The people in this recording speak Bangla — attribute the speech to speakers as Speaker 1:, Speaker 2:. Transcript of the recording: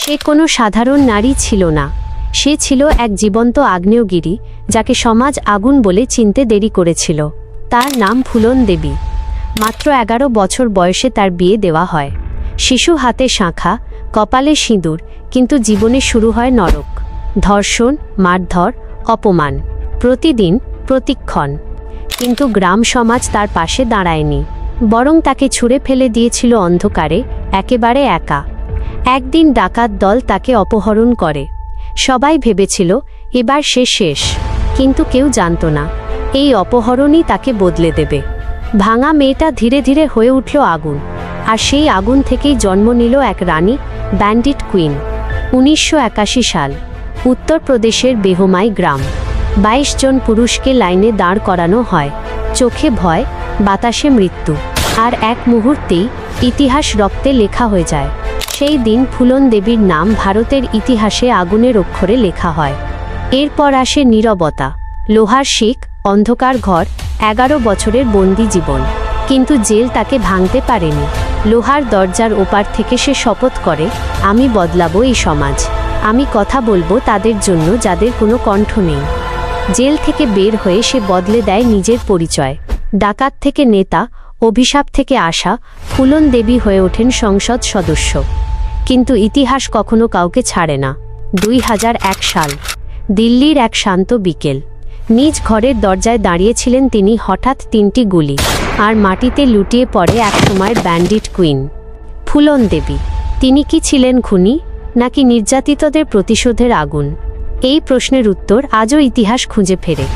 Speaker 1: সে কোনো সাধারণ নারী ছিল না, সে ছিল এক জীবন্ত আগ্নেয়গিরি, যাকে সমাজ আগুন বলে চিনতে দেরি করেছিল। তার নাম ফুলন দেবী। মাত্র 11 বছর বয়সে তার বিয়ে দেওয়া হয়। শিশু হাতে শাঁখা, কপালে সিঁদুর, কিন্তু জীবনে শুরু হয় নরক। ধর্ষণ, মারধর, অপমান, প্রতিদিন, প্রতিক্ষণ। কিন্তু গ্রাম সমাজ তার পাশে দাঁড়ায়নি, বরং তাকে ছুঁড়ে ফেলে দিয়েছিল অন্ধকারে, একেবারে একা। একদিন ডাকাত দল তাকে অপহরণ করে। সবাই ভেবেছিল এবার সে শেষ, কিন্তু কেউ জানত না এই অপহরণই তাকে বদলে দেবে। ভাঙা মেয়েটা ধীরে ধীরে হয়ে উঠল আগুন, আর সেই আগুন থেকেই জন্ম নিল এক রানী, ব্যান্ডিট কুইন। 1981 সাল, উত্তরপ্রদেশের বেহমাই গ্রাম। 22 জন পুরুষকে লাইনে দাঁড় করানো হয়, চোখে ভয়, বাতাসে মৃত্যু, আর এক মুহূর্তেই ইতিহাস রক্তে লেখা হয়ে যায়। সেই দিন ফুলন দেবীর নাম ভারতের ইতিহাসে আগুনের অক্ষরে লেখা হয়। এরপর আসে নীরবতা, লোহার শিক, অন্ধকার ঘর, 11 বছরের বন্দি জীবন। কিন্তু জেল তাকে ভাঙতে পারেনি। লোহার দরজার ওপার থেকে সে শপথ করে, আমি বদলাবো এই সমাজ, আমি কথা বলবো তাদের জন্য যাদের কোনো কণ্ঠ নেই। জেল থেকে বের হয়ে সে বদলে দেয় নিজের পরিচয়। ডাকাত থেকে নেতা, অভিশাপ থেকে আশা, ফুলন দেবী হয়ে ওঠেন সংসদ সদস্য। কিন্তু ইতিহাস কখনো কাউকে ছাড়ে না। 2001 সাল, দিল্লির এক শান্ত বিকেল। নিজ ঘরের দরজায় দাঁড়িয়েছিলেন তিনি, হঠাৎ 3টি গুলি, আর মাটিতে লুটিয়ে পড়ে একসময়ের ব্যান্ডিট কুইন, ফুলন দেবী। তিনি কি ছিলেন খুনি, নাকি নির্যাতিতদের প্রতিশোধের আগুন? এই প্রশ্নের উত্তর আজও ইতিহাস খুঁজে ফেরে।